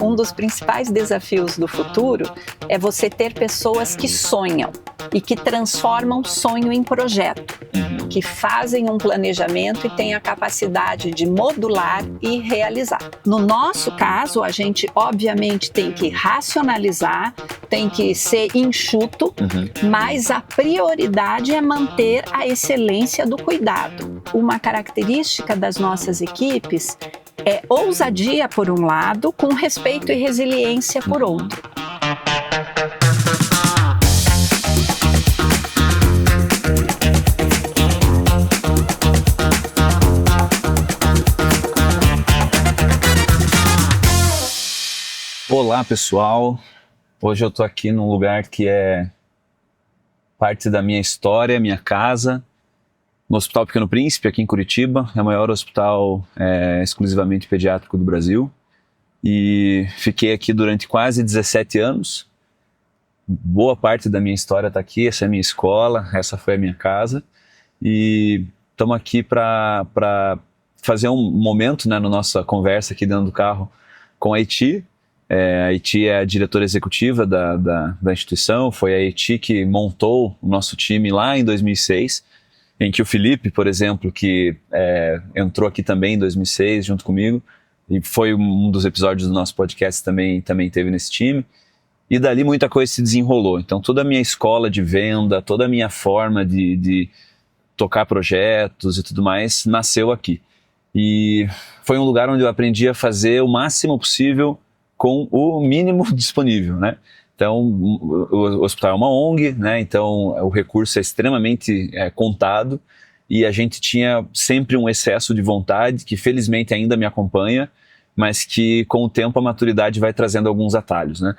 Um dos principais desafios do futuro é você ter pessoas que sonham e que transformam sonho em projeto, que fazem um planejamento e têm a capacidade de modular e realizar. No nosso caso, a gente obviamente tem que racionalizar, tem que ser enxuto, mas a prioridade é manter a excelência do cuidado. Uma característica das nossas equipes é ousadia por um lado, com respeito e resiliência por outro. Olá pessoal, hoje eu estou aqui num lugar que é parte da minha história, minha casa, no Hospital Pequeno Príncipe, aqui em Curitiba. É o maior hospital exclusivamente pediátrico do Brasil. E fiquei aqui durante quase 17 anos. Boa parte da minha história está aqui, essa é a minha escola, essa foi a minha casa. E estamos aqui para fazer um momento, né, na nossa conversa aqui dentro do carro com a Eti. A Eti é a diretora executiva da instituição, foi a Eti que montou o nosso time lá em 2006, em que o Felipe, por exemplo, que entrou aqui também em 2006 junto comigo, e foi um dos episódios do nosso podcast também teve nesse time, e dali muita coisa se desenrolou. Então toda a minha escola de venda, toda a minha forma de tocar projetos e tudo mais, nasceu aqui. E foi um lugar onde eu aprendi a fazer o máximo possível com o mínimo disponível, né? Então, o hospital é uma ONG, né? Então o recurso é extremamente contado e a gente tinha sempre um excesso de vontade que felizmente ainda me acompanha, mas que com o tempo a maturidade vai trazendo alguns atalhos, né?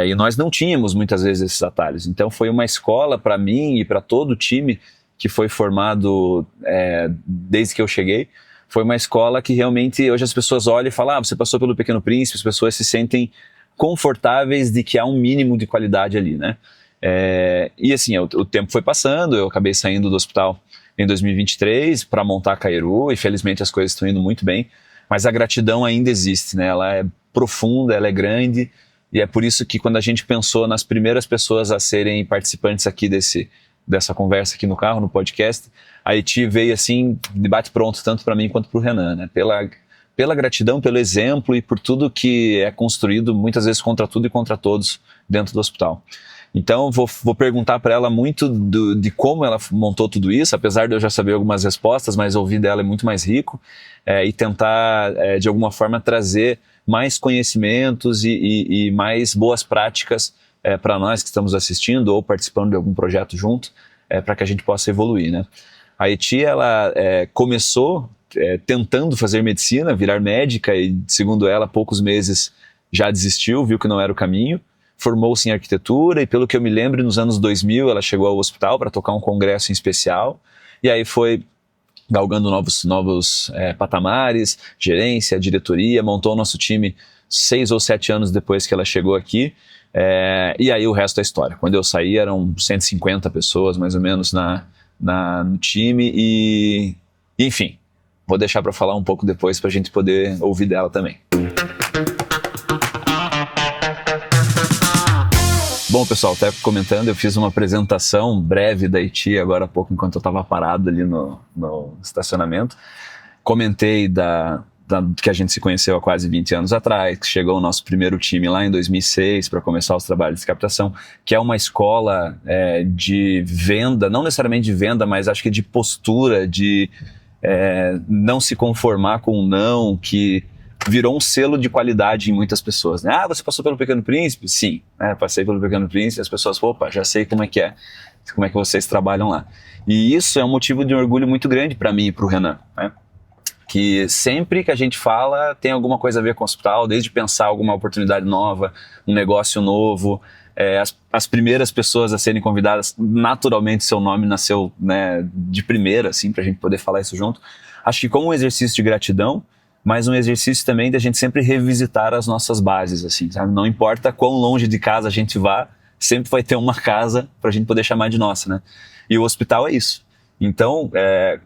E nós não tínhamos muitas vezes esses atalhos. Então foi uma escola para mim e para todo o time que foi formado desde que eu cheguei. Foi uma escola que realmente hoje as pessoas olham e falam: você passou pelo Pequeno Príncipe, as pessoas se sentem confortáveis de que há um mínimo de qualidade ali, né? E assim, o tempo foi passando, eu acabei saindo do hospital em 2023 para montar a Caeru e felizmente as coisas estão indo muito bem, mas a gratidão ainda existe, né? Ela é profunda, ela é grande e é por isso que quando a gente pensou nas primeiras pessoas a serem participantes aqui dessa conversa aqui no carro, no podcast, a Eti veio assim, de bate-pronto, tanto para mim quanto para o Renan, né? Pela gratidão, pelo exemplo e por tudo que é construído, muitas vezes contra tudo e contra todos dentro do hospital. Então vou perguntar para ela muito de como ela montou tudo isso, apesar de eu já saber algumas respostas, mas ouvir dela é muito mais rico, e tentar de alguma forma trazer mais conhecimentos e mais boas práticas para nós que estamos assistindo ou participando de algum projeto junto, para que a gente possa evoluir, né? A Eti, ela começou tentando fazer medicina, virar médica e, segundo ela, poucos meses já desistiu, viu que não era o caminho, formou-se em arquitetura e, pelo que eu me lembro, nos anos 2000 ela chegou ao hospital para tocar um congresso em especial e aí foi galgando novos patamares, gerência, diretoria, montou o nosso time 6 ou 7 anos depois que ela chegou aqui. E aí o resto é história. Quando eu saí eram 150 pessoas mais ou menos no time e enfim, vou deixar para falar um pouco depois para a gente poder ouvir dela também. Bom pessoal, até comentando, eu fiz uma apresentação breve da Eti agora há pouco enquanto eu estava parado ali no estacionamento. Comentei que a gente se conheceu há quase 20 anos atrás, que chegou o nosso primeiro time lá em 2006 para começar os trabalhos de captação, que é uma escola de venda, não necessariamente de venda, mas acho que de postura, de não se conformar com o não, que virou um selo de qualidade em muitas pessoas, né? Você passou pelo Pequeno Príncipe? Sim, passei pelo Pequeno Príncipe, as pessoas, opa, já sei como é que vocês trabalham lá. E isso é um motivo de orgulho muito grande para mim e para o Renan, né? Que sempre que a gente fala tem alguma coisa a ver com o hospital, desde pensar alguma oportunidade nova, um negócio novo. As primeiras pessoas a serem convidadas, naturalmente seu nome nasceu, né, de primeira, assim, para a gente poder falar isso junto. Acho que como um exercício de gratidão, mas um exercício também da gente sempre revisitar as nossas bases, assim, sabe? Não importa quão longe de casa a gente vá, sempre vai ter uma casa para a gente poder chamar de nossa, né? E o hospital é isso. Então,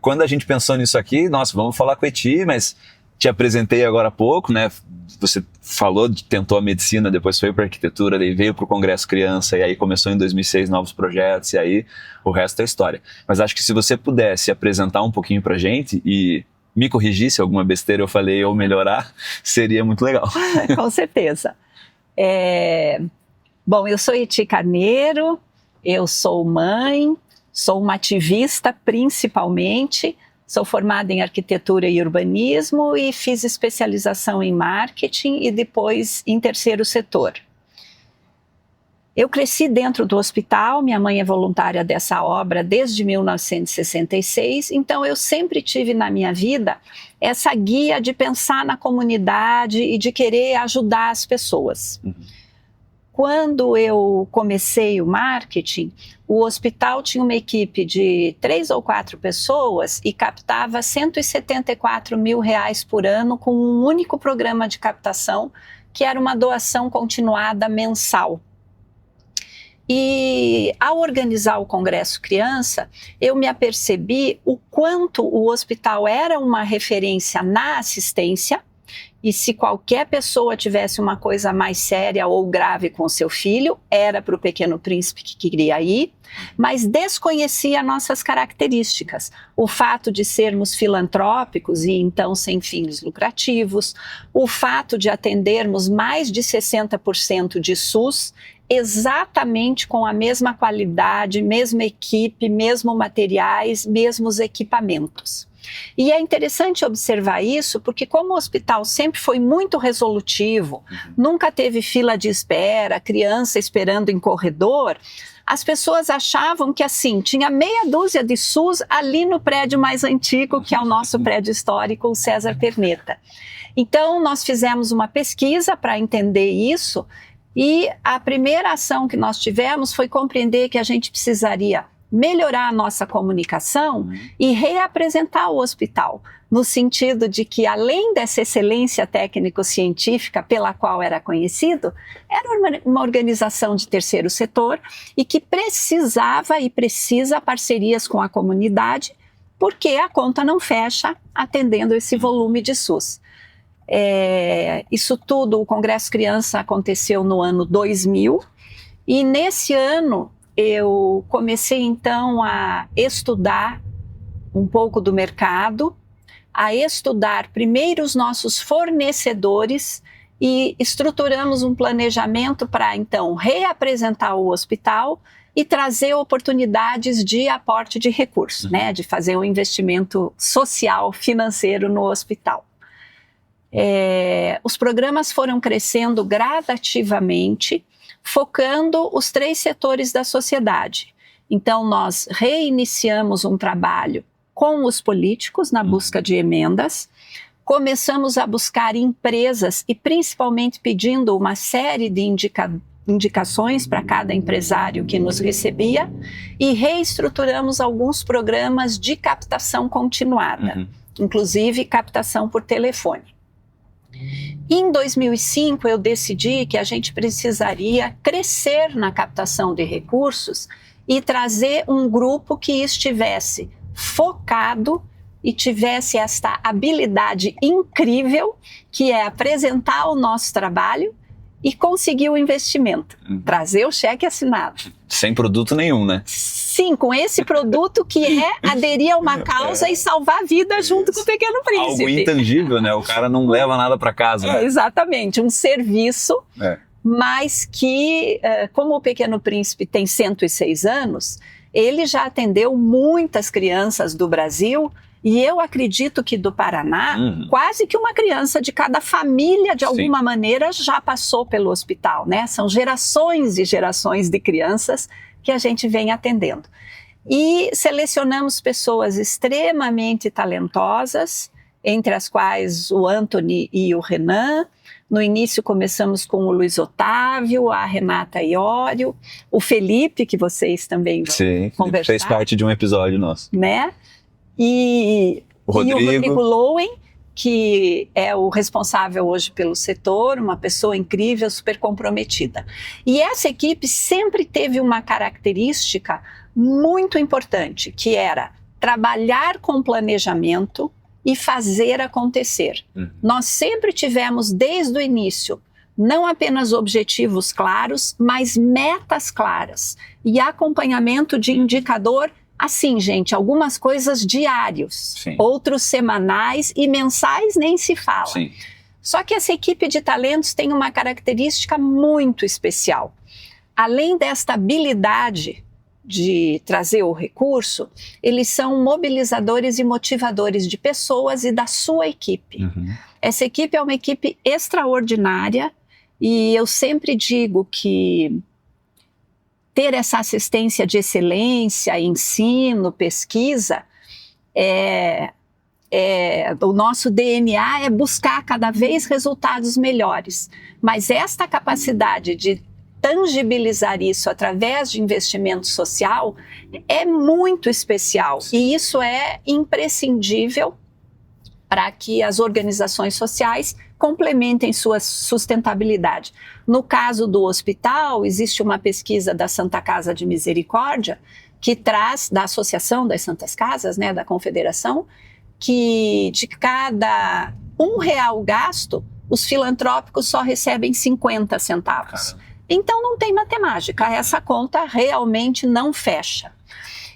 quando a gente pensou nisso aqui, nossa, vamos falar com a Eti, mas te apresentei agora há pouco, né? Você falou, tentou a medicina, depois foi para arquitetura, daí veio para o Congresso Criança, e aí começou em 2006 novos projetos, e aí o resto é história. Mas acho que se você pudesse apresentar um pouquinho para gente e me corrigir se alguma besteira eu falei ou melhorar, seria muito legal. Com certeza. Bom, eu sou Eti Carneiro, eu sou mãe, sou uma ativista principalmente, sou formada em arquitetura e urbanismo e fiz especialização em marketing e depois em terceiro setor. Eu cresci dentro do hospital, minha mãe é voluntária dessa obra desde 1966, então eu sempre tive na minha vida essa guia de pensar na comunidade e de querer ajudar as pessoas. Quando eu comecei o marketing, o hospital tinha uma equipe de 3 ou 4 pessoas e captava R$174 mil por ano com um único programa de captação, que era uma doação continuada mensal. E ao organizar o Congresso Criança, eu me apercebi o quanto o hospital era uma referência na assistência, e se qualquer pessoa tivesse uma coisa mais séria ou grave com seu filho, era para o Pequeno Príncipe que queria ir, mas desconhecia nossas características. O fato de sermos filantrópicos e então sem fins lucrativos, o fato de atendermos mais de 60% de SUS, exatamente com a mesma qualidade, mesma equipe, mesmos materiais, mesmos equipamentos. E é interessante observar isso porque como o hospital sempre foi muito resolutivo, nunca teve fila de espera, criança esperando em corredor, as pessoas achavam que assim, tinha meia dúzia de SUS ali no prédio mais antigo, que é o nosso prédio histórico, o César Perneta. Então nós fizemos uma pesquisa para entender isso e a primeira ação que nós tivemos foi compreender que a gente precisaria melhorar a nossa comunicação e reapresentar o hospital, no sentido de que, além dessa excelência técnico-científica pela qual era conhecido, era uma organização de terceiro setor e que precisava e precisa parcerias com a comunidade, porque a conta não fecha atendendo esse volume de SUS. Isso tudo, o Congresso Criança aconteceu no ano 2000 e nesse ano eu comecei então a estudar um pouco do mercado, a estudar primeiro os nossos fornecedores e estruturamos um planejamento para então reapresentar o hospital e trazer oportunidades de aporte de recursos, né, de fazer um investimento social, financeiro no hospital. Os programas foram crescendo gradativamente, focando os 3 setores da sociedade. Então, nós reiniciamos um trabalho com os políticos na busca de emendas, começamos a buscar empresas e principalmente pedindo uma série de indicações para cada empresário que nos recebia e reestruturamos alguns programas de captação continuada, inclusive captação por telefone. Em 2005, eu decidi que a gente precisaria crescer na captação de recursos e trazer um grupo que estivesse focado e tivesse esta habilidade incrível, que é apresentar o nosso trabalho e conseguir o investimento, trazer o cheque assinado. Sem produto nenhum, né? Sim, com esse produto que é aderir a uma causa e salvar a vida junto com o Pequeno Príncipe. Algo intangível, né? O cara não leva nada para casa, né? Exatamente, um serviço, mas que, como o Pequeno Príncipe tem 106 anos, ele já atendeu muitas crianças do Brasil e eu acredito que do Paraná, quase que uma criança de cada família, de alguma maneira, já passou pelo hospital, né? São gerações e gerações de crianças que a gente vem atendendo. E selecionamos pessoas extremamente talentosas, entre as quais o Anthony e o Renan. No início começamos com o Luiz Otávio, a Renata Iório, o Felipe, que vocês também vão conversar. Fez parte de um episódio nosso. Né? E o Rodrigo Lowen, que é o responsável hoje pelo setor, uma pessoa incrível, super comprometida. E essa equipe sempre teve uma característica muito importante, que era trabalhar com planejamento, e fazer acontecer. Nós sempre tivemos, desde o início, não apenas objetivos claros, mas metas claras e acompanhamento de indicador, assim, gente, algumas coisas diários, Sim. outros semanais e mensais nem se fala. Sim. Só que essa equipe de talentos tem uma característica muito especial. Além desta habilidade de trazer o recurso, eles são mobilizadores e motivadores de pessoas e da sua equipe. Essa equipe é uma equipe extraordinária e eu sempre digo que ter essa assistência de excelência, ensino, pesquisa, o nosso DNA é buscar cada vez resultados melhores. Mas esta capacidade de tangibilizar isso através de investimento social é muito especial. E isso é imprescindível para que as organizações sociais complementem sua sustentabilidade. No caso do hospital, existe uma pesquisa da Santa Casa de Misericórdia, que traz, da Associação das Santas Casas, né, da Confederação, que de cada R$1 gasto, os filantrópicos só recebem 50 centavos. Caramba. Então não tem matemática, essa conta realmente não fecha.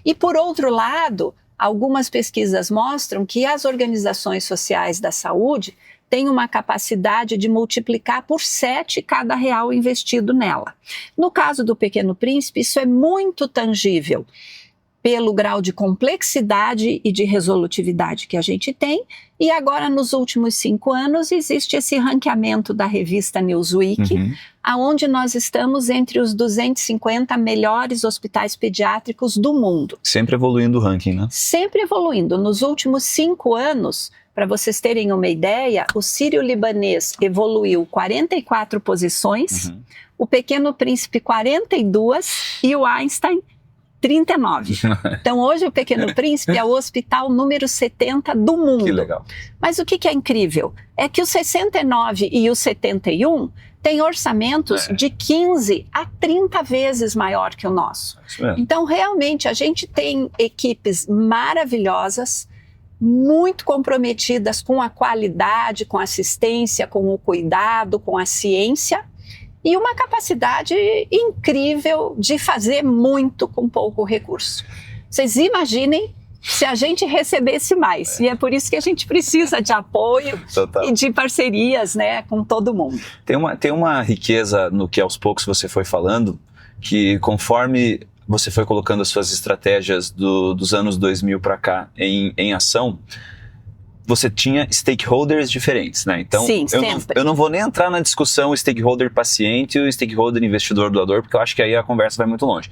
E por outro lado, algumas pesquisas mostram que as organizações sociais da saúde têm uma capacidade de multiplicar por 7 cada real investido nela. No caso do Pequeno Príncipe, isso é muito tangível pelo grau de complexidade e de resolutividade que a gente tem. E agora, nos últimos 5 anos, existe esse ranqueamento da revista Newsweek, onde nós estamos entre os 250 melhores hospitais pediátricos do mundo. Sempre evoluindo o ranking, né? Sempre evoluindo. Nos últimos 5 anos, para vocês terem uma ideia, o Sírio-Libanês evoluiu 44 posições, o Pequeno Príncipe 42 e o Einstein 39. Então hoje o Pequeno Príncipe é o hospital número 70 do mundo. Que legal. Mas o que é incrível é que o 69 e o 71 têm orçamentos de 15 a 30 vezes maior que o nosso. Então realmente a gente tem equipes maravilhosas, muito comprometidas com a qualidade, com a assistência, com o cuidado, com a ciência, e uma capacidade incrível de fazer muito com pouco recurso. Vocês imaginem se a gente recebesse mais. E é por isso que a gente precisa de apoio e de parcerias, né, com todo mundo. Tem uma riqueza no que aos poucos você foi falando, que conforme você foi colocando as suas estratégias dos anos 2000 para cá em ação, você tinha stakeholders diferentes, né? Então, sim, eu não vou nem entrar na discussão stakeholder paciente e o stakeholder investidor doador, porque eu acho que aí a conversa vai muito longe.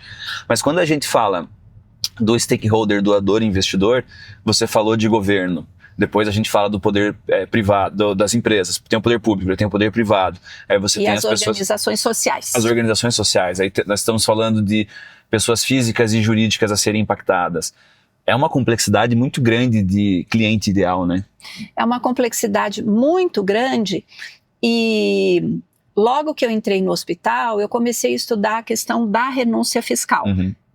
Mas quando a gente fala do stakeholder doador investidor, você falou de governo. Depois a gente fala do poder privado, das empresas. Tem o poder público, tem o poder privado. Aí você tem as organizações sociais. As organizações sociais. Aí nós estamos falando de pessoas físicas e jurídicas a serem impactadas. É uma complexidade muito grande de cliente ideal, né? É uma complexidade muito grande e logo que eu entrei no hospital, eu comecei a estudar a questão da renúncia fiscal.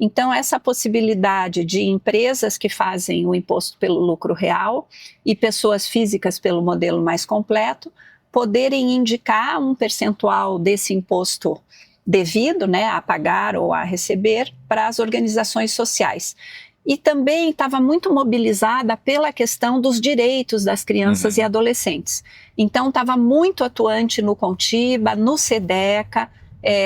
Então, essa possibilidade de empresas que fazem o imposto pelo lucro real e pessoas físicas pelo modelo mais completo poderem indicar um percentual desse imposto devido, né, a pagar ou a receber para as organizações sociais. E também estava muito mobilizada pela questão dos direitos das crianças e adolescentes. Então, estava muito atuante no Contiba, no SEDECA,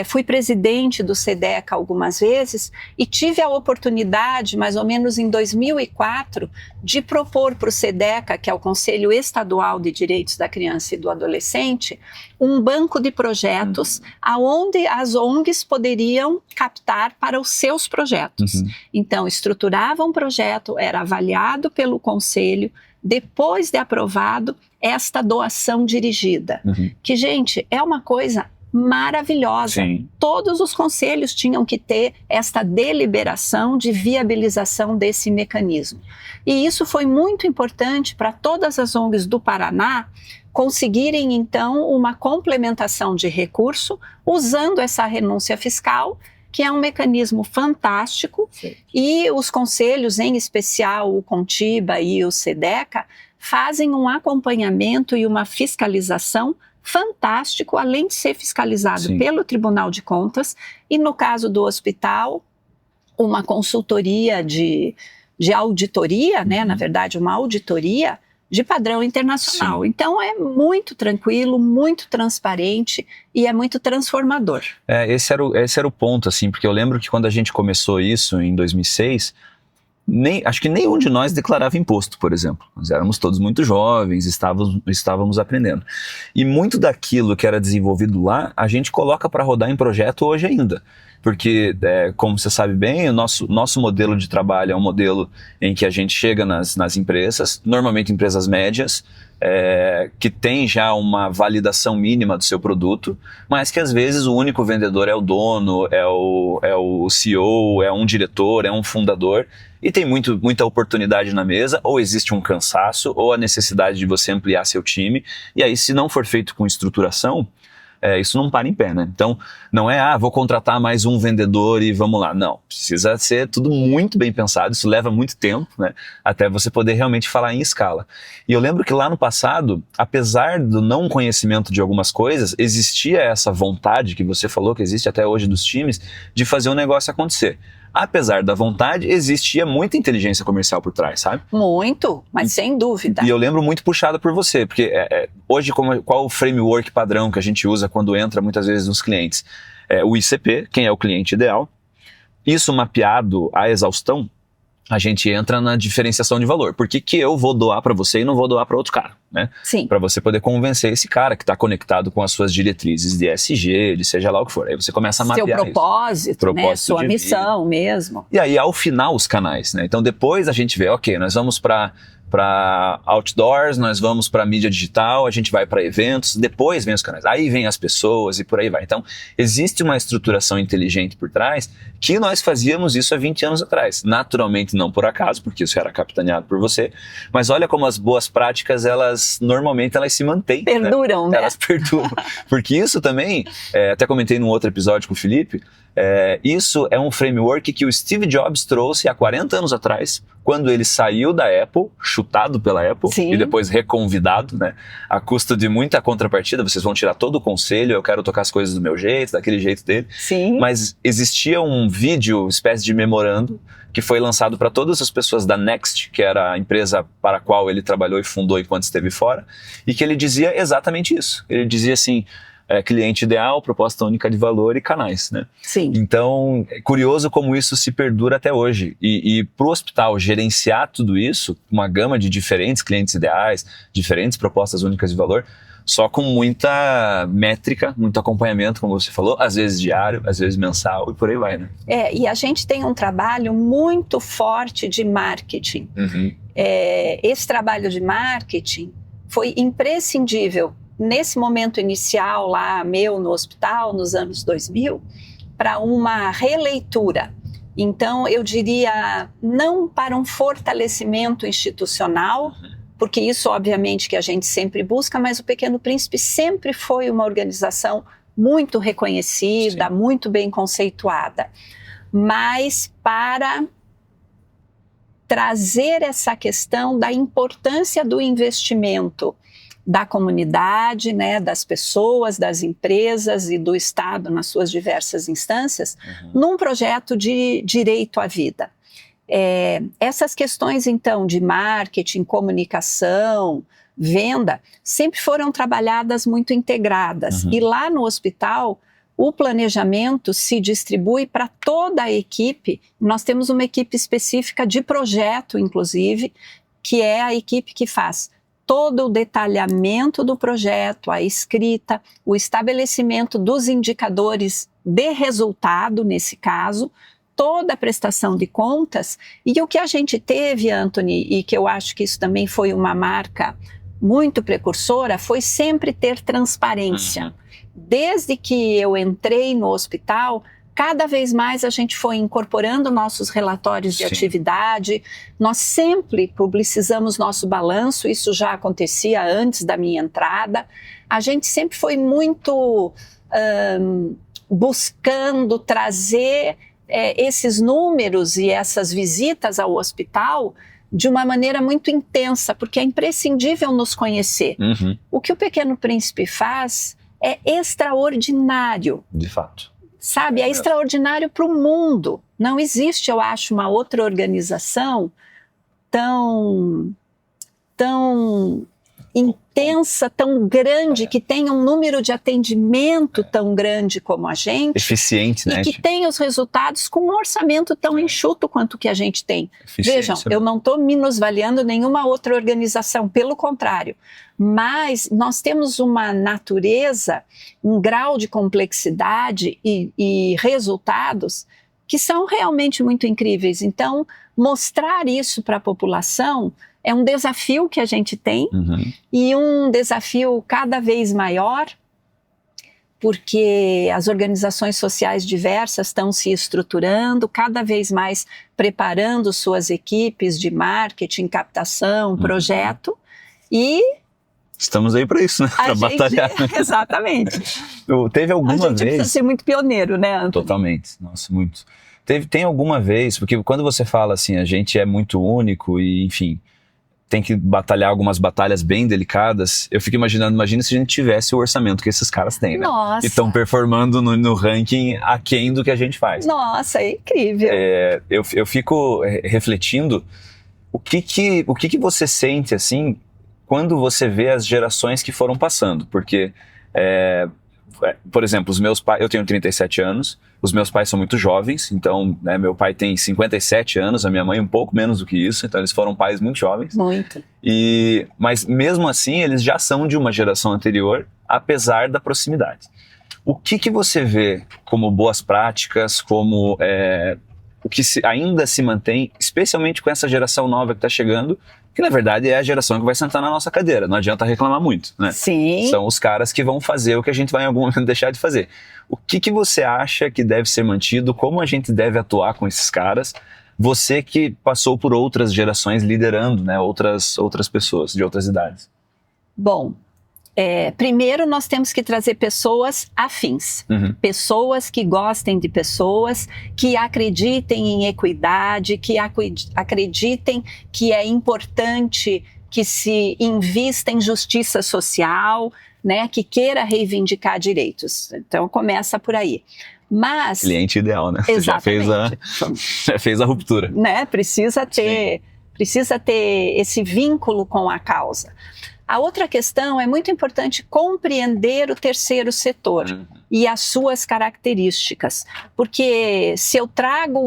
fui presidente do SEDECA algumas vezes e tive a oportunidade, mais ou menos em 2004, de propor para o SEDECA, que é o Conselho Estadual de Direitos da Criança e do Adolescente, um banco de projetos aonde as ONGs poderiam captar para os seus projetos. Então, estruturava um projeto, era avaliado pelo Conselho, depois de aprovado, esta doação dirigida. Que, gente, é uma coisa maravilhosa. Sim. Todos os conselhos tinham que ter esta deliberação de viabilização desse mecanismo. E isso foi muito importante para todas as ONGs do Paraná conseguirem, então, uma complementação de recurso usando essa renúncia fiscal, que é um mecanismo fantástico. Sim. E os conselhos, em especial o Contiba e o SEDECA, fazem um acompanhamento e uma fiscalização fantástico, além de ser fiscalizado Sim. pelo Tribunal de Contas, e no caso do hospital, uma consultoria de auditoria, né? Na verdade, uma auditoria de padrão internacional. Sim. Então é muito tranquilo, muito transparente e é muito transformador. Esse era o ponto, assim, porque eu lembro que quando a gente começou isso em 2006, acho que nenhum de nós declarava imposto, por exemplo. Nós éramos todos muito jovens, estávamos aprendendo. E muito daquilo que era desenvolvido lá, a gente coloca para rodar em projeto hoje ainda. Porque, como você sabe bem, o nosso modelo de trabalho é um modelo em que a gente chega nas empresas, normalmente empresas médias, que tem já uma validação mínima do seu produto, mas que às vezes o único vendedor é o dono, é o CEO, é um diretor, é um fundador, e tem muita oportunidade na mesa, ou existe um cansaço, ou a necessidade de você ampliar seu time, e aí se não for feito com estruturação, isso não para em pé, né? Então, não é, vou contratar mais um vendedor e vamos lá. Não, precisa ser tudo muito bem pensado, isso leva muito tempo, né? Até você poder realmente falar em escala. E eu lembro que lá no passado, apesar do não conhecimento de algumas coisas, existia essa vontade que você falou, que existe até hoje dos times, de fazer um negócio acontecer. Apesar da vontade, existia muita inteligência comercial por trás, sabe? Muito, mas sem dúvida. E eu lembro muito puxado por você, porque hoje qual o framework padrão que a gente usa quando entra muitas vezes nos clientes? O ICP, quem é o cliente ideal. Isso mapeado à exaustão, a gente entra na diferenciação de valor. Por que eu vou doar para você e não vou doar para outro cara, né? Sim. Para você poder convencer esse cara que está conectado com as suas diretrizes de ESG, de seja lá o que for. Aí você começa a mapear seu propósito, né? Sua missão vida. Mesmo. E aí, ao final, os canais, né? Então, depois a gente vê, ok, nós vamos para outdoors, nós vamos para mídia digital, a gente vai para eventos, depois vem os canais, aí vem as pessoas e por aí vai. Então, existe uma estruturação inteligente por trás que nós fazíamos isso há 20 anos atrás. Naturalmente, não por acaso, porque isso era capitaneado por você, mas olha como as boas práticas, normalmente elas se mantêm. Perduram, né? Elas perduram. Porque isso também, até comentei num outro episódio com o Felipe, isso é um framework que o Steve Jobs trouxe há 40 anos atrás, quando ele saiu da Apple, chutado pela Apple, Sim. E depois reconvidado, né? A custo de muita contrapartida, vocês vão tirar todo o conselho, eu quero tocar as coisas do meu jeito, daquele jeito dele. Sim. Mas existia um vídeo, espécie de memorando, que foi lançado para todas as pessoas da Next, que era a empresa para a qual ele trabalhou e fundou enquanto esteve fora, e que ele dizia exatamente isso. Ele dizia assim, cliente ideal, proposta única de valor e canais, né? Sim. Então, é curioso como isso se perdura até hoje. E para o hospital gerenciar tudo isso, uma gama de diferentes clientes ideais, diferentes propostas únicas de valor, só com muita métrica, muito acompanhamento, como você falou, às vezes diário, às vezes mensal e por aí vai, né? E a gente tem um trabalho muito forte de marketing. Uhum. Esse trabalho de marketing foi imprescindível nesse momento inicial lá meu no hospital, nos anos 2000, para uma releitura. Então, eu diria, não para um fortalecimento institucional, porque isso, obviamente, que a gente sempre busca, mas o Pequeno Príncipe sempre foi uma organização muito reconhecida, Sim. muito bem conceituada, mas para trazer essa questão da importância do investimento da comunidade, né, das pessoas, das empresas e do Estado nas suas diversas instâncias, num projeto de direito à vida. Essas questões, então, de marketing, comunicação, venda, sempre foram trabalhadas muito integradas. E lá no hospital, o planejamento se distribui para toda a equipe. Nós temos uma equipe específica de projeto, inclusive, que é a equipe que faz todo o detalhamento do projeto, a escrita, o estabelecimento dos indicadores de resultado, nesse caso, toda a prestação de contas. E o que a gente teve, Anthony, e que eu acho que isso também foi uma marca muito precursora, foi sempre ter transparência. Desde que eu entrei no hospital, cada vez mais a gente foi incorporando nossos relatórios de atividade, nós sempre publicizamos nosso balanço, isso já acontecia antes da minha entrada. A gente sempre foi muito buscando trazer esses números e essas visitas ao hospital de uma maneira muito intensa, porque é imprescindível nos conhecer. O que o Pequeno Príncipe faz é extraordinário. De fato. Sabe, é extraordinário para o mundo. Não existe, eu acho, uma outra organização tão intensa, tão grande, que tenha um número de atendimento tão grande como a gente. Eficiente, né? E que tenha os resultados com um orçamento tão enxuto quanto o que a gente tem. Vejam, eu não estou minusvaliando nenhuma outra organização, pelo contrário. Mas nós temos uma natureza, um grau de complexidade e resultados que são realmente muito incríveis. Então, mostrar isso para a população é um desafio que a gente tem, e um desafio cada vez maior, porque as organizações sociais diversas estão se estruturando, cada vez mais preparando suas equipes de marketing, captação, projeto, e... Estamos aí para isso, né? Para batalhar. Exatamente. Teve alguma vez... A gente precisa ser muito pioneiro, né, Antônio? Totalmente. Nossa, muito. Tem alguma vez, porque quando você fala assim, a gente é muito único e, enfim, tem que batalhar algumas batalhas bem delicadas, eu fico imaginando, imagina se a gente tivesse o orçamento que esses caras têm, né? Nossa. E estão performando no ranking aquém do que a gente faz. Nossa, é incrível. Eu fico refletindo o que você sente, assim, quando você vê as gerações que foram passando, porque... por exemplo, os meus pais, eu tenho 37 anos, os meus pais são muito jovens, então, né, meu pai tem 57 anos, a minha mãe um pouco menos do que isso, então eles foram pais muito jovens. Muito. Mas mesmo assim, eles já são de uma geração anterior, apesar da proximidade. O que você vê como boas práticas, como o que ainda se mantém, especialmente com essa geração nova que está chegando, que na verdade é a geração que vai sentar na nossa cadeira, não adianta reclamar muito, né? Sim. São os caras que vão fazer o que a gente vai em algum momento deixar de fazer. O que você acha que deve ser mantido, como a gente deve atuar com esses caras? Você que passou por outras gerações liderando, né, outras pessoas de outras idades. Bom, primeiro nós temos que trazer pessoas afins, pessoas que gostem de pessoas, que acreditem em equidade, que acreditem que é importante que se invista em justiça social, né, que queira reivindicar direitos. Então começa por aí. Mas, cliente ideal, né? Você já fez a ruptura. Né? Precisa ter esse vínculo com a causa. A outra questão é muito importante compreender o terceiro setor e as suas características, porque se eu trago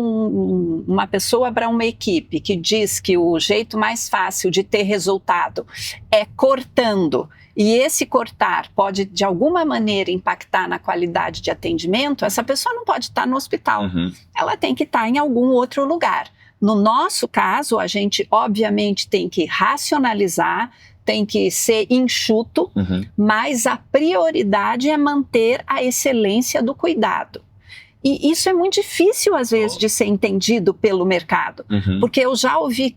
uma pessoa para uma equipe que diz que o jeito mais fácil de ter resultado é cortando, e esse cortar pode de alguma maneira impactar na qualidade de atendimento, essa pessoa não pode estar no hospital, ela tem que estar em algum outro lugar. No nosso caso, a gente obviamente tem que racionalizar, tem que ser enxuto, mas a prioridade é manter a excelência do cuidado. E isso é muito difícil, às vezes, de ser entendido pelo mercado, porque eu já ouvi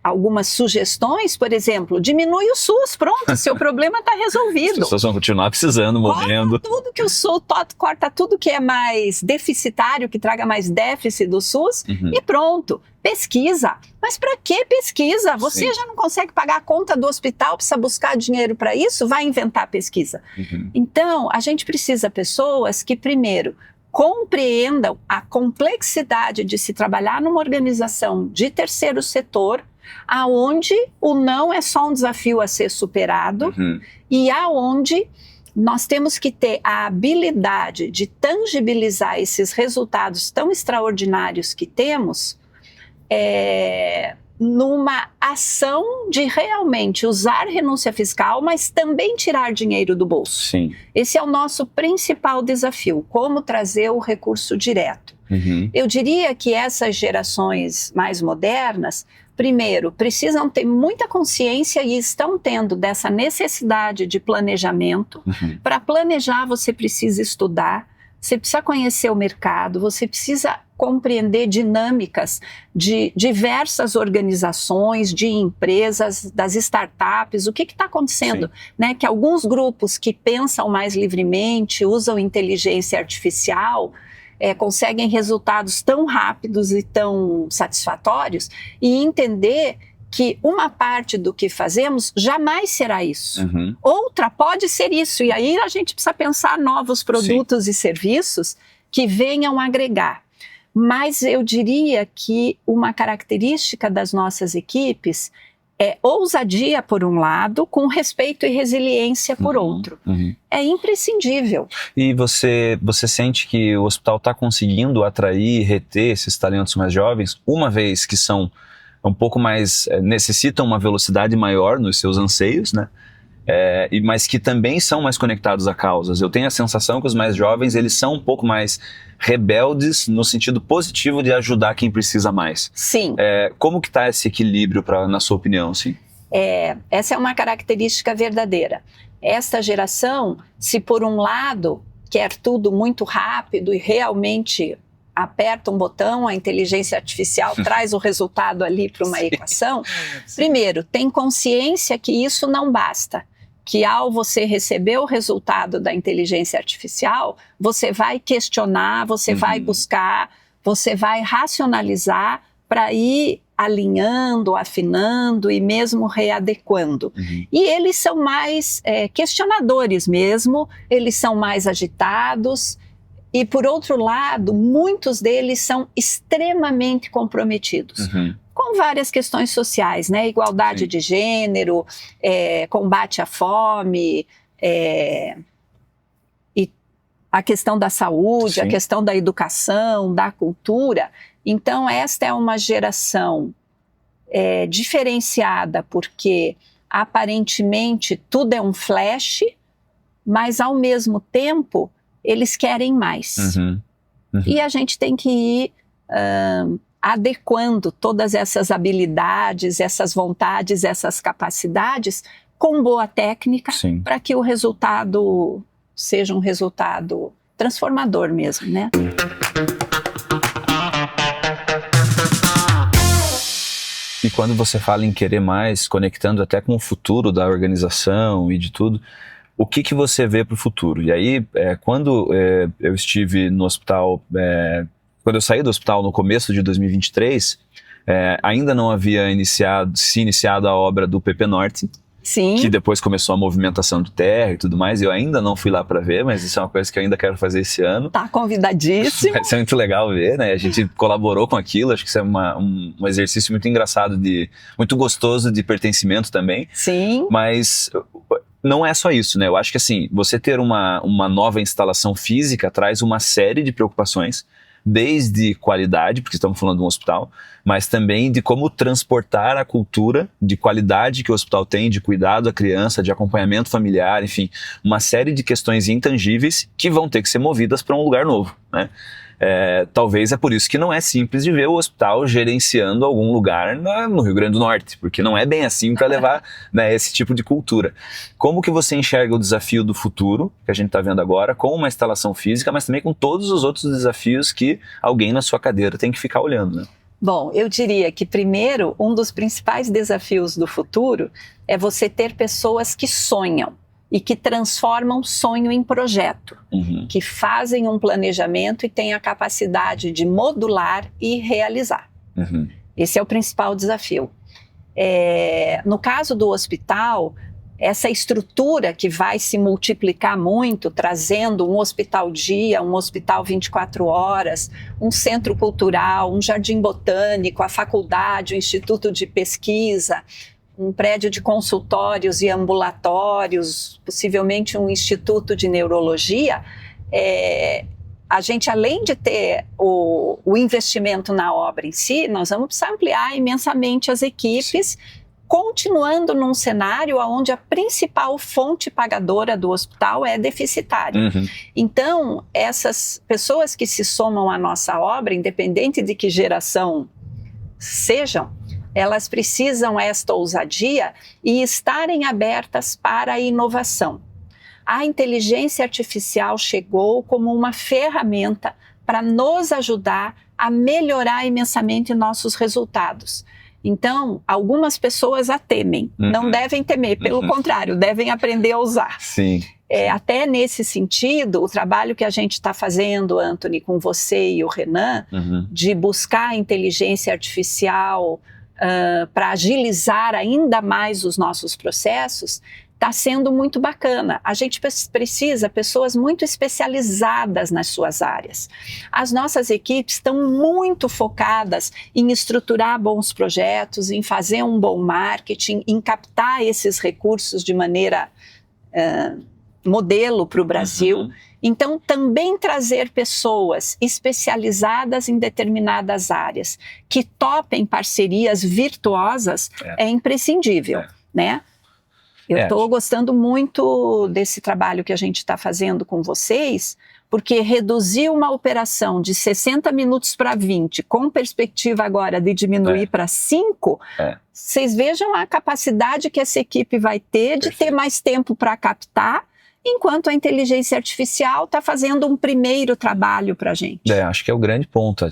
algumas sugestões, por exemplo, diminui o SUS, pronto, seu problema está resolvido. As pessoas vão continuar precisando, morrendo. Corta tudo que o SUS, corta tudo que é mais deficitário, que traga mais déficit do SUS, e pronto. Pesquisa. Mas para que pesquisa? Você já não consegue pagar a conta do hospital, precisa buscar dinheiro para isso? Vai inventar pesquisa. Então, a gente precisa de pessoas que, primeiro, compreendam a complexidade de se trabalhar numa organização de terceiro setor, aonde o não é só um desafio a ser superado, e aonde nós temos que ter a habilidade de tangibilizar esses resultados tão extraordinários que temos, numa ação de realmente usar renúncia fiscal, mas também tirar dinheiro do bolso. Sim. Esse é o nosso principal desafio, como trazer o recurso direto. Eu diria que essas gerações mais modernas, primeiro, precisam ter muita consciência e estão tendo dessa necessidade de planejamento. Para planejar, você precisa estudar, você precisa conhecer o mercado, você precisa compreender dinâmicas de diversas organizações, de empresas, das startups, o que está acontecendo, né? Que alguns grupos que pensam mais livremente, usam inteligência artificial, conseguem resultados tão rápidos e tão satisfatórios, e entender que uma parte do que fazemos jamais será isso. Outra pode ser isso. E aí a gente precisa pensar novos produtos e serviços que venham agregar. Mas eu diria que uma característica das nossas equipes é ousadia por um lado, com respeito e resiliência por outro. É imprescindível. E você sente que o hospital está conseguindo atrair e reter esses talentos mais jovens, uma vez que são um pouco mais, necessitam uma velocidade maior nos seus anseios, né? Mas que também são mais conectados a causas. Eu tenho a sensação que os mais jovens, eles são um pouco mais rebeldes no sentido positivo de ajudar quem precisa mais. Sim. Como que está esse equilíbrio, na sua opinião? Sim? Essa é uma característica verdadeira. Esta geração, se por um lado quer tudo muito rápido e realmente aperta um botão, a inteligência artificial traz o resultado ali para uma equação, primeiro, tem consciência que isso não basta. Que ao você receber o resultado da inteligência artificial, você vai questionar, você vai buscar, você vai racionalizar para ir alinhando, afinando e mesmo readequando. E eles são mais questionadores mesmo, eles são mais agitados e, por outro lado, muitos deles são extremamente comprometidos. Com várias questões sociais, né? Igualdade de gênero, combate à fome, e a questão da saúde, a questão da educação, da cultura. Então, esta é uma geração diferenciada, porque aparentemente tudo é um flash, mas ao mesmo tempo eles querem mais. E a gente tem que ir adequando todas essas habilidades, essas vontades, essas capacidades com boa técnica para que o resultado seja um resultado transformador mesmo, né? E quando você fala em querer mais, conectando até com o futuro da organização e de tudo, o que você vê para o futuro? E aí, quando eu estive no hospital, quando eu saí do hospital no começo de 2023, ainda não havia se iniciado a obra do PP Norte, que depois começou a movimentação de terra e tudo mais. Eu ainda não fui lá para ver, mas isso é uma coisa que eu ainda quero fazer esse ano. Tá convidadíssimo. Vai ser muito legal ver, né? A gente colaborou com aquilo, acho que isso é um exercício muito engraçado, muito gostoso de pertencimento também. Sim. Mas não é só isso, né? Eu acho que assim, você ter uma nova instalação física traz uma série de preocupações, desde qualidade, porque estamos falando de um hospital, mas também de como transportar a cultura de qualidade que o hospital tem, de cuidado à criança, de acompanhamento familiar, enfim, uma série de questões intangíveis que vão ter que ser movidas para um lugar novo, né? Talvez é por isso que não é simples de ver o hospital gerenciando algum lugar no Rio Grande do Norte, porque não é bem assim para levar, né, esse tipo de cultura. Como que você enxerga o desafio do futuro, que a gente está vendo agora, com uma instalação física, mas também com todos os outros desafios que alguém na sua cadeira tem que ficar olhando, né? Bom, eu diria que primeiro, um dos principais desafios do futuro é você ter pessoas que sonham e que transformam sonho em projeto, que fazem um planejamento e têm a capacidade de modular e realizar. Esse é o principal desafio. No caso do hospital, essa estrutura que vai se multiplicar muito, trazendo um hospital dia, um hospital 24 horas, um centro cultural, um jardim botânico, a faculdade, o instituto de pesquisa, um prédio de consultórios e ambulatórios, possivelmente um instituto de neurologia, a gente, além de ter o investimento na obra em si, nós vamos precisar ampliar imensamente as equipes, continuando num cenário onde a principal fonte pagadora do hospital é deficitária. Então, essas pessoas que se somam à nossa obra, independente de que geração sejam, elas precisam esta ousadia e estarem abertas para a inovação. A inteligência artificial chegou como uma ferramenta para nos ajudar a melhorar imensamente nossos resultados. Então, algumas pessoas a temem, não devem temer, pelo contrário, devem aprender a usar. Sim. Até nesse sentido, o trabalho que a gente está fazendo, Anthony, com você e o Renan, de buscar a inteligência artificial para agilizar ainda mais os nossos processos, está sendo muito bacana. A gente precisa de pessoas muito especializadas nas suas áreas. As nossas equipes estão muito focadas em estruturar bons projetos, em fazer um bom marketing, em captar esses recursos de maneira modelo para o Brasil. Então, também trazer pessoas especializadas em determinadas áreas, que topem parcerias virtuosas, é imprescindível, né? Eu estou gostando muito desse trabalho que a gente está fazendo com vocês, porque reduzir uma operação de 60 minutos para 20, com perspectiva agora de diminuir para 5, vocês vejam a capacidade que essa equipe vai ter de ter mais tempo para captar, enquanto a inteligência artificial está fazendo um primeiro trabalho para a gente. Acho que é o grande ponto.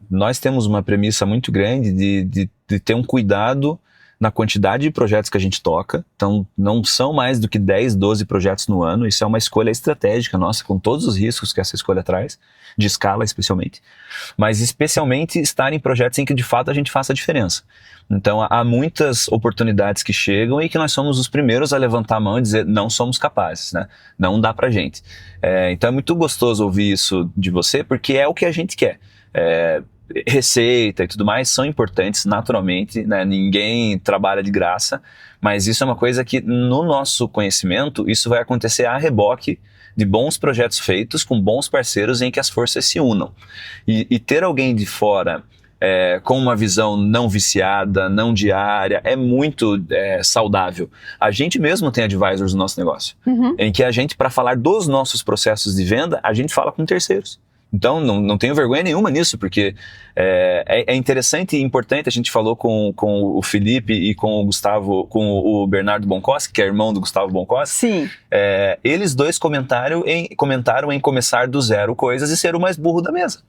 Nós temos uma premissa muito grande de ter um cuidado na quantidade de projetos que a gente toca. Então, não são mais do que 10, 12 projetos no ano. Isso é uma escolha estratégica nossa, com todos os riscos que essa escolha traz, de escala especialmente. Mas, especialmente, estar em projetos em que, de fato, a gente faça a diferença. Então, há muitas oportunidades que chegam e que nós somos os primeiros a levantar a mão e dizer, não somos capazes, né? Não dá pra gente. Então, é muito gostoso ouvir isso de você, porque é o que a gente quer. Receita e tudo mais são importantes naturalmente, né? Ninguém trabalha de graça, mas isso é uma coisa que no nosso conhecimento isso vai acontecer a reboque de bons projetos feitos com bons parceiros em que as forças se unam e ter alguém de fora com uma visão não viciada, não diária, é muito saudável. A gente mesmo tem advisors no nosso negócio, em que a gente, para falar dos nossos processos de venda, a gente fala com terceiros. Então, não tenho vergonha nenhuma nisso, porque é interessante e importante. A gente falou com o Felipe e com o Gustavo, com o Bernardo Boncoski, que é irmão do Gustavo Boncoski. Sim. Eles dois comentaram em começar do zero coisas e ser o mais burro da mesa.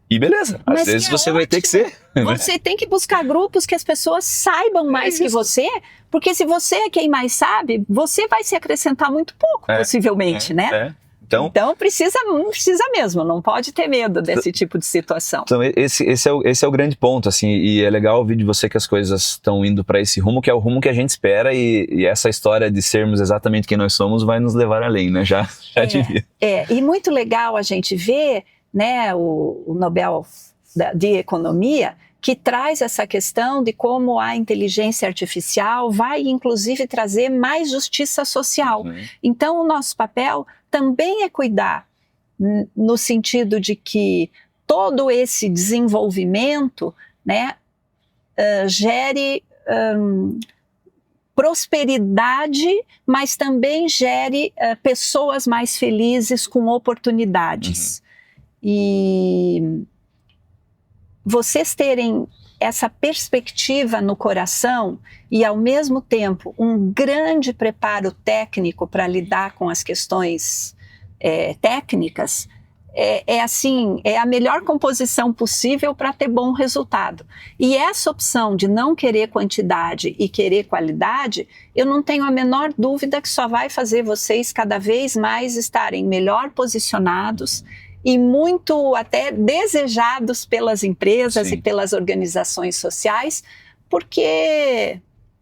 E beleza, às vezes você vai ter que ser. Você tem que buscar grupos que as pessoas saibam mais que você, porque se você é quem mais sabe, você vai se acrescentar muito pouco, possivelmente, né? Então precisa mesmo, não pode ter medo desse tipo de situação. Então esse é o grande ponto, assim, e é legal ouvir de você que as coisas estão indo para esse rumo, que é o rumo que a gente espera, e essa história de sermos exatamente quem nós somos vai nos levar além, né? Já devia. E muito legal a gente ver, né, o Nobel de Economia, que traz essa questão de como a inteligência artificial vai, inclusive, trazer mais justiça social. Então, o nosso papel também é cuidar, no sentido de que todo esse desenvolvimento, né, gere prosperidade, mas também gere pessoas mais felizes com oportunidades. E vocês terem essa perspectiva no coração e, ao mesmo tempo, um grande preparo técnico para lidar com as questões técnicas, é a melhor composição possível para ter bom resultado. E essa opção de não querer quantidade e querer qualidade, eu não tenho a menor dúvida que só vai fazer vocês cada vez mais estarem melhor posicionados e muito até desejados pelas empresas e pelas organizações sociais, porque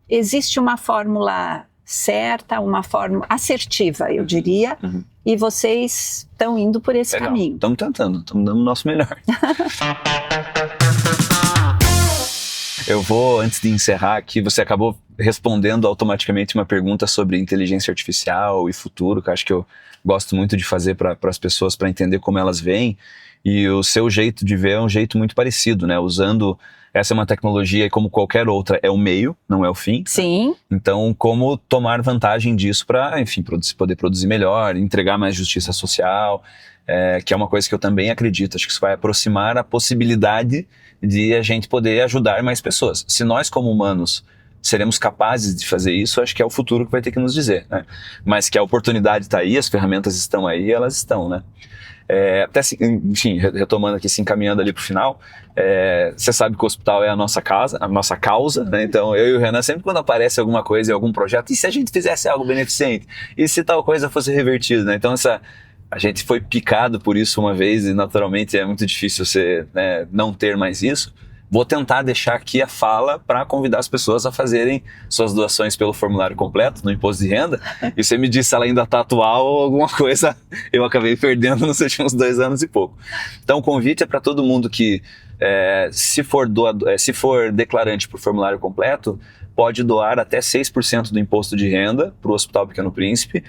existe uma fórmula certa, uma fórmula assertiva, eu diria, e vocês estão indo por esse caminho. Estamos tentando, estamos dando o nosso melhor. Eu vou, antes de encerrar aqui, você acabou respondendo automaticamente uma pergunta sobre inteligência artificial e futuro, que eu acho que eu gosto muito de fazer para as pessoas, para entender como elas veem, e o seu jeito de ver é um jeito muito parecido, né? Usando, essa é uma tecnologia e como qualquer outra é o meio, não é o fim. Sim. Então, como tomar vantagem disso para, enfim, poder produzir melhor, entregar mais justiça social, que é uma coisa que eu também acredito. Acho que isso vai aproximar a possibilidade de a gente poder ajudar mais pessoas. Se nós, como humanos, seremos capazes de fazer isso, acho que é o futuro que vai ter que nos dizer, né? Mas que a oportunidade está aí, as ferramentas estão aí, elas estão, né? Até, enfim, retomando aqui, se encaminhando ali para o final, você sabe que o hospital é a nossa casa, a nossa causa, né? Então eu e o Renan, sempre quando aparece alguma coisa em algum projeto, e se a gente fizesse algo beneficente? E se tal coisa fosse revertida, né? Então a gente foi picado por isso uma vez e naturalmente é muito difícil você, né, não ter mais isso, Vou tentar deixar aqui a fala para convidar as pessoas a fazerem suas doações pelo formulário completo no imposto de renda. E você me disse se ela ainda está atual ou alguma coisa eu acabei perdendo nos últimos 2 anos e pouco. Então o convite é para todo mundo que, se for declarante por formulário completo, pode doar até 6% do imposto de renda para o Hospital Pequeno Príncipe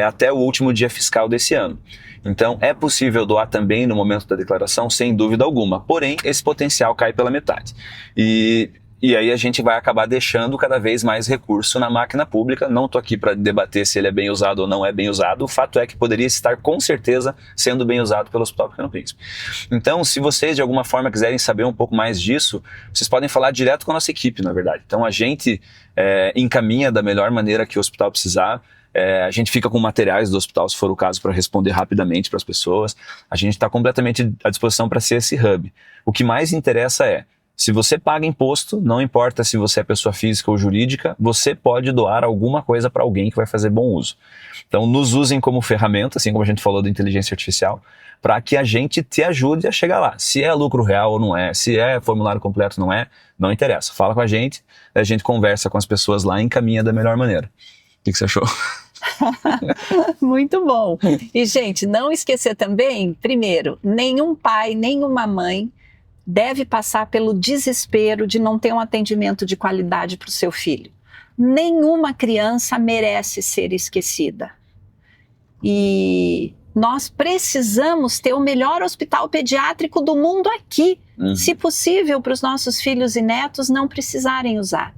até o último dia fiscal desse ano. Então é possível doar também no momento da declaração, sem dúvida alguma, porém esse potencial cai pela metade. E aí a gente vai acabar deixando cada vez mais recurso na máquina pública. Não estou aqui para debater se ele é bem usado ou não é bem usado, o fato é que poderia estar com certeza sendo bem usado pelo Hospital Pequeno Príncipe. Então, se vocês de alguma forma quiserem saber um pouco mais disso, vocês podem falar direto com a nossa equipe, na verdade. Então a gente encaminha da melhor maneira que o hospital precisar. A gente fica com materiais do hospital, se for o caso, para responder rapidamente para as pessoas. A gente está completamente à disposição para ser esse hub. O que mais interessa é, se você paga imposto, não importa se você é pessoa física ou jurídica, você pode doar alguma coisa para alguém que vai fazer bom uso. Então nos usem como ferramenta, assim como a gente falou da inteligência artificial, para que a gente te ajude a chegar lá. Se é lucro real ou não é, se é formulário completo ou não interessa. Fala com a gente conversa com as pessoas lá e encaminha da melhor maneira. O que você achou? Muito bom. E, gente, não esquecer também, primeiro, nenhum pai, nenhuma mãe deve passar pelo desespero de não ter um atendimento de qualidade para o seu filho. Nenhuma criança merece ser esquecida. E nós precisamos ter o melhor hospital pediátrico do mundo aqui, se possível, para os nossos filhos e netos não precisarem usar.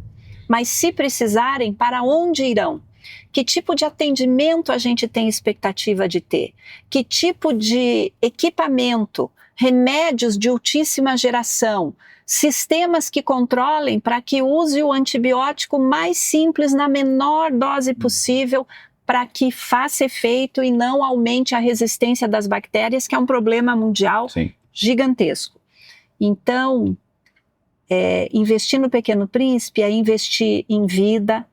Mas se precisarem, para onde irão? Que tipo de atendimento a gente tem expectativa de ter? Que tipo de equipamento, remédios de ultíssima geração, sistemas que controlem para que use o antibiótico mais simples na menor dose possível para que faça efeito e não aumente a resistência das bactérias, que é um problema mundial gigantesco. Então, investir no Pequeno Príncipe é investir em vida,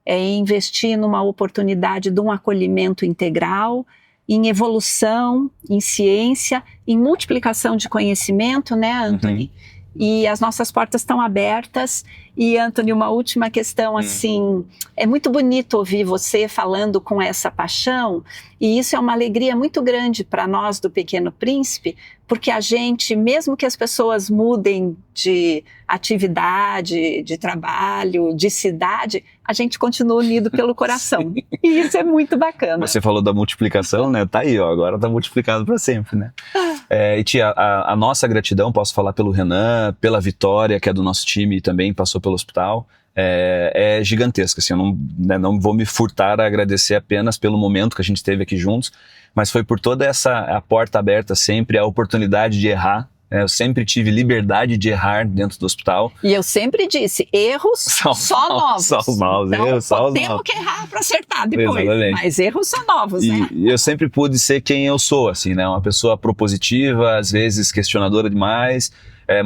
é investir numa oportunidade de um acolhimento integral, em evolução, em ciência, em multiplicação de conhecimento, né, Anthony? E as nossas portas estão abertas. E, Anthony, uma última questão, assim, é muito bonito ouvir você falando com essa paixão, e isso é uma alegria muito grande para nós do Pequeno Príncipe, porque a gente, mesmo que as pessoas mudem de atividade, de trabalho, de cidade, a gente continua unido pelo coração. E isso é muito bacana. Você falou da multiplicação, né? Tá aí, ó, agora tá multiplicado para sempre, né? E tia, a nossa gratidão, posso falar pelo Renan, pela Vitória, que é do nosso time e também passou pelo hospital, é gigantesca. Assim, eu não vou me furtar a agradecer apenas pelo momento que a gente teve aqui juntos, mas foi por toda a porta aberta sempre, a oportunidade de errar. Eu sempre tive liberdade de errar dentro do hospital. E eu sempre disse, erros só novos. Só os novos, então, erros só os novos. Temos que errar para acertar depois, exatamente. Mas erros são novos, né? E eu sempre pude ser quem eu sou, assim, né? Uma pessoa propositiva, às vezes questionadora demais,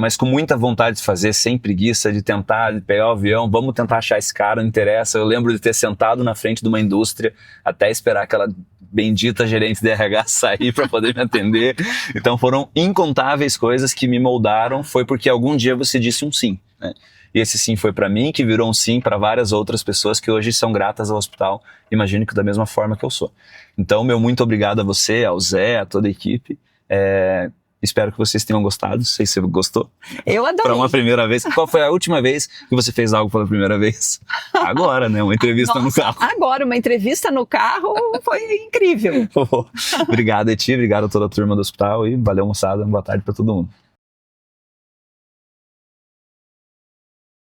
mas com muita vontade de fazer, sem preguiça, de tentar, de pegar o avião, vamos tentar achar esse cara, não interessa. Eu lembro de ter sentado na frente de uma indústria até esperar aquela bendita gerente de RH sair para poder me atender. Então foram incontáveis coisas que me moldaram, foi porque algum dia você disse um sim, né? E esse sim foi para mim, que virou um sim para várias outras pessoas que hoje são gratas ao hospital, imagino que da mesma forma que eu sou. Então, meu muito obrigado a você, ao Zé, a toda a equipe. Espero que vocês tenham gostado. Não sei se você gostou. Eu adorei. Para uma primeira vez. Qual foi a última vez que você fez algo pela primeira vez? Agora, né? Uma entrevista no carro. Agora, uma entrevista no carro foi incrível. Obrigado, Eti. Obrigado a toda a turma do hospital. E valeu, moçada. Boa tarde para todo mundo.